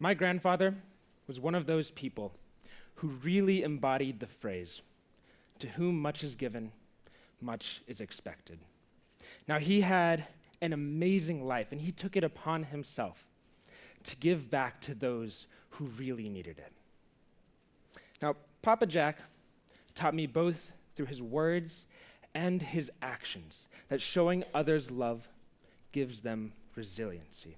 My grandfather was one of those people who really embodied the phrase, "To whom much is given, much is expected." Now, he had an amazing life, and he took it upon himself to give back to those who really needed it. Now, Papa Jack taught me both through his words and his actions that showing others love gives them resiliency.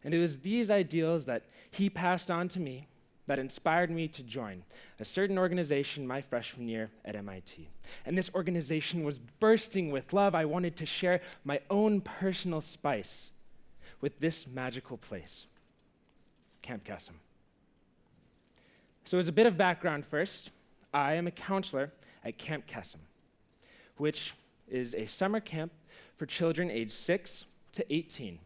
And it was these ideals that he passed on to me that inspired me to join a certain organization my freshman year at MIT. And this organization was bursting with love. I wanted to share my own personal spice with this magical place, Camp Kesem. So as a bit of background first, I am a counselor at Camp Kesem, which is a summer camp for children aged 6 to 18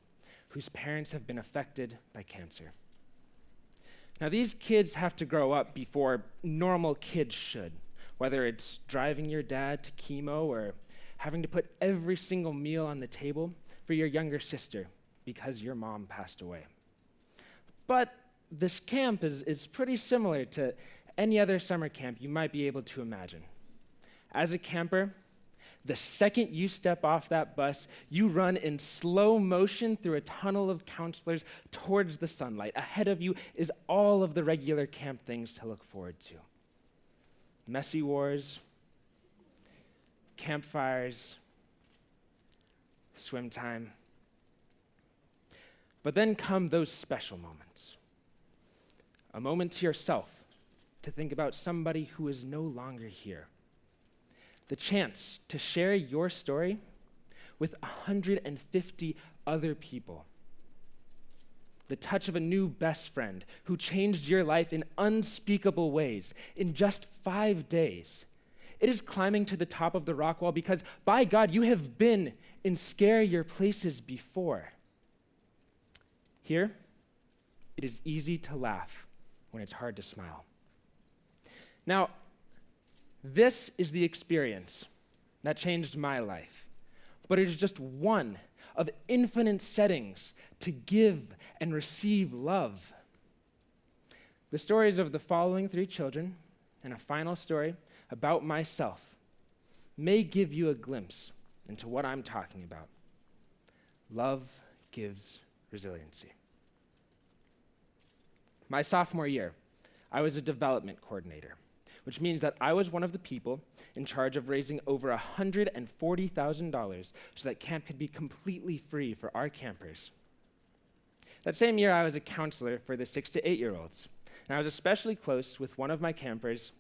whose parents have been affected by cancer. Now, these kids have to grow up before normal kids should, whether it's driving your dad to chemo or having to put every single meal on the table for your younger sister because your mom passed away. But this camp is pretty similar to any other summer camp you might be able to imagine. As a camper, the second you step off that bus, you run in slow motion through a tunnel of counselors towards the sunlight. Ahead of you is all of the regular camp things to look forward to. Messy wars, campfires, swim time. But then come those special moments. A moment to yourself to think about somebody who is no longer here. The chance to share your story with 150 other people. The touch of a new best friend who changed your life in unspeakable ways in just 5 days. It is climbing to the top of the rock wall because, by God, you have been in scarier places before. Here, it is easy to laugh when it's hard to smile. Now, this is the experience that changed my life, but it is just one of infinite settings to give and receive love. The stories of the following 3 children and a final story about myself may give you a glimpse into what I'm talking about. Love gives resiliency. My sophomore year, I was a development coordinator, which means that I was one of the people in charge of raising over $140,000 so that camp could be completely free for our campers. That same year, I was a counselor for the 6 to 8-year-olds, and I was especially close with one of my campers,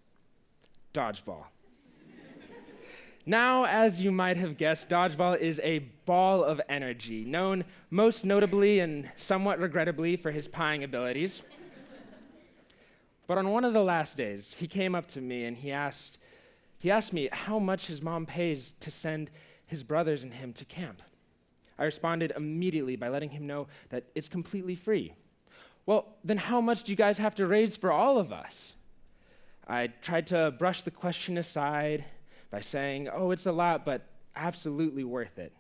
dodgeball. Now, as you might have guessed, dodgeball is a ball of energy, known most notably and somewhat regrettably for his pieing abilities. But on one of the last days, he came up to me and he asked me how much his mom pays to send his brothers and him to camp. I responded immediately by letting him know that it's completely free. Well, then how much do you guys have to raise for all of us? I tried to brush the question aside by saying, oh, it's a lot, but absolutely worth it.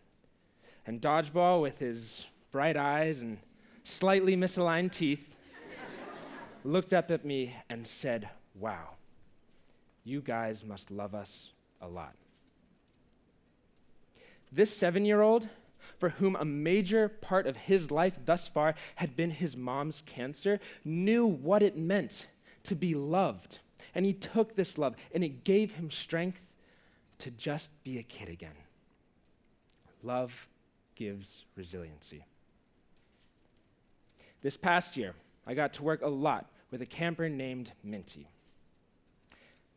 And Dodgeball, with his bright eyes and slightly misaligned teeth, looked up at me and said, wow, you guys must love us a lot. This 7-year-old, for whom a major part of his life thus far had been his mom's cancer, knew what it meant to be loved. And he took this love, and it gave him strength to just be a kid again. Love gives resiliency. This past year, I got to work a lot with a camper named Minty.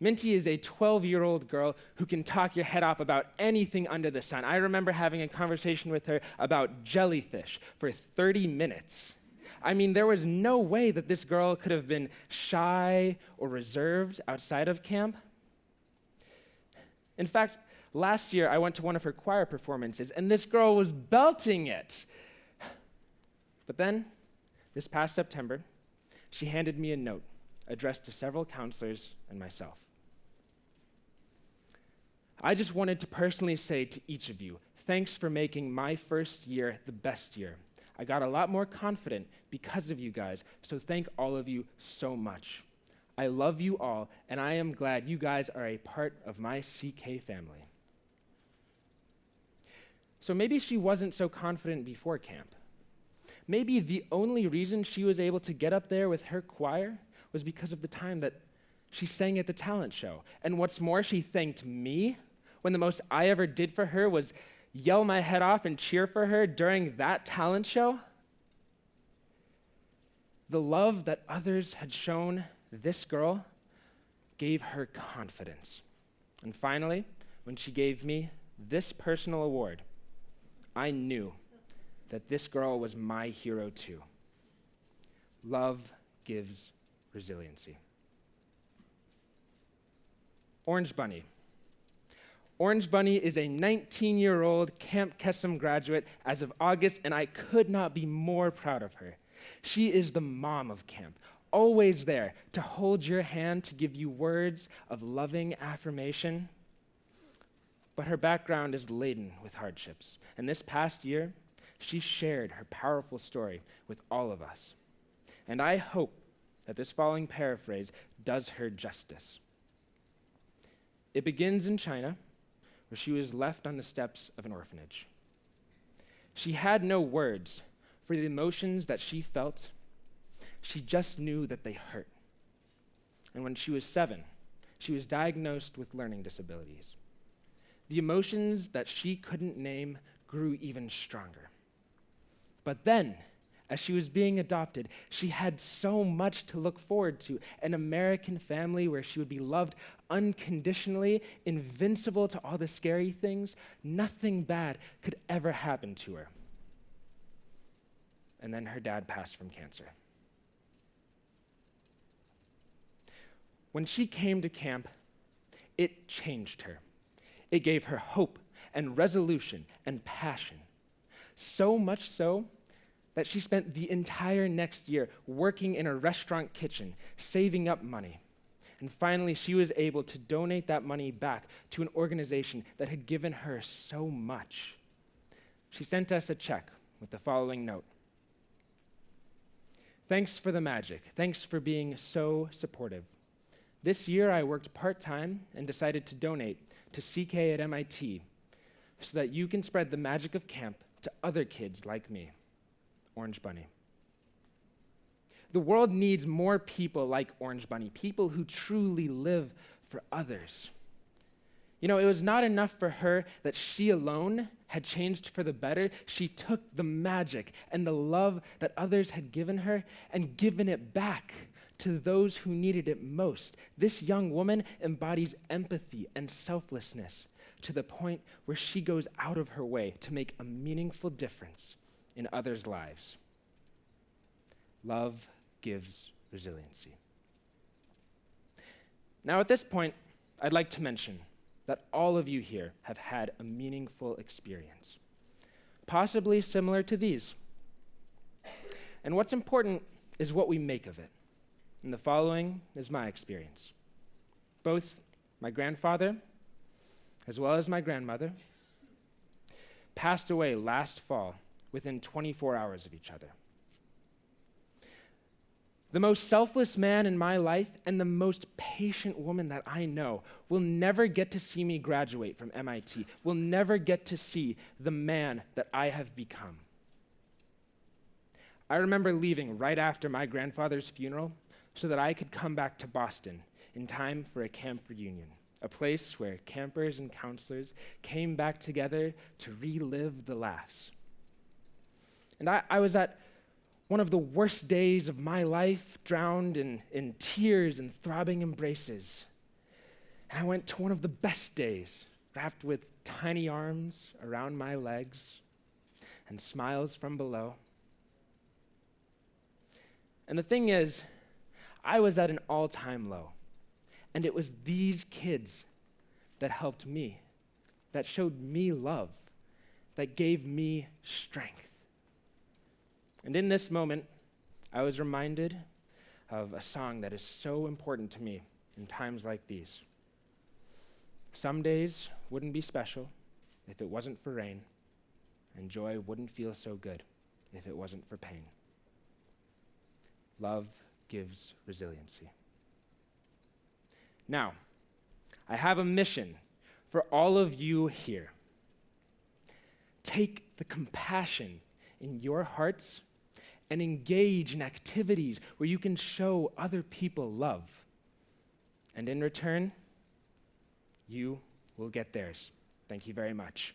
Minty is a 12-year-old girl who can talk your head off about anything under the sun. I remember having a conversation with her about jellyfish for 30 minutes. I mean, there was no way that this girl could have been shy or reserved outside of camp. In fact, last year I went to one of her choir performances, and this girl was belting it. But then, this past September, she handed me a note addressed to several counselors and myself. I just wanted to personally say to each of you, thanks for making my first year the best year I got a lot more confident because of you guys, so thank all of you so much. I love you all, and I am glad you guys are a part of my CK family. So maybe she wasn't so confident before camp. Maybe the only reason she was able to get up there with her choir was because of the time that she sang at the talent show. And what's more, she thanked me when the most I ever did for her was yell my head off and cheer for her during that talent show. The love that others had shown this girl gave her confidence. And finally, when she gave me this personal award, I knew that this girl was my hero too. Love gives resiliency. Orange Bunny. Orange Bunny is a 19-year-old Camp Kesem graduate as of August, and I could not be more proud of her. She is the mom of camp, always there to hold your hand, to give you words of loving affirmation. But her background is laden with hardships. And this past year, she shared her powerful story with all of us. And I hope that this following paraphrase does her justice. It begins in China, where she was left on the steps of an orphanage. She had no words for the emotions that she felt. She just knew that they hurt. And when she was 7, she was diagnosed with learning disabilities. The emotions that she couldn't name grew even stronger. But then, as she was being adopted, she had so much to look forward to, an American family where she would be loved unconditionally, invincible to all the scary things. Nothing bad could ever happen to her. And then her dad passed from cancer. When she came to camp, it changed her. It gave her hope and resolution and passion. So much so that she spent the entire next year working in a restaurant kitchen, saving up money. And finally, she was able to donate that money back to an organization that had given her so much. She sent us a check with the following note. Thanks for the magic. Thanks for being so supportive. This year, I worked part-time and decided to donate to CK at MIT so that you can spread the magic of camp to other kids like me. Orange Bunny. The world needs more people like Orange Bunny, people who truly live for others. You know, it was not enough for her that she alone had changed for the better. She took the magic and the love that others had given her and given it back to those who needed it most. This young woman embodies empathy and selflessness to the point where she goes out of her way to make a meaningful difference in others' lives. Love gives resiliency. Now, at this point, I'd like to mention that all of you here have had a meaningful experience, possibly similar to these. And what's important is what we make of it. And the following is my experience. Both my grandfather, as well as my grandmother, passed away last fall within 24 hours of each other. The most selfless man in my life and the most patient woman that I know will never get to see me graduate from MIT, will never get to see the man that I have become. I remember leaving right after my grandfather's funeral so that I could come back to Boston in time for a camp reunion, a place where campers and counselors came back together to relive the laughs. And I was at one of the worst days of my life, drowned in tears and throbbing embraces. And I went to one of the best days, wrapped with tiny arms around my legs and smiles from below. And the thing is, I was at an all-time low. And it was these kids that helped me, that showed me love, that gave me strength. And in this moment, I was reminded of a song that is so important to me in times like these. Some days wouldn't be special if it wasn't for rain, and joy wouldn't feel so good if it wasn't for pain. Love gives resiliency. Now, I have a mission for all of you here. Take the compassion in your hearts and engage in activities where you can show other people love. And in return, you will get theirs. Thank you very much.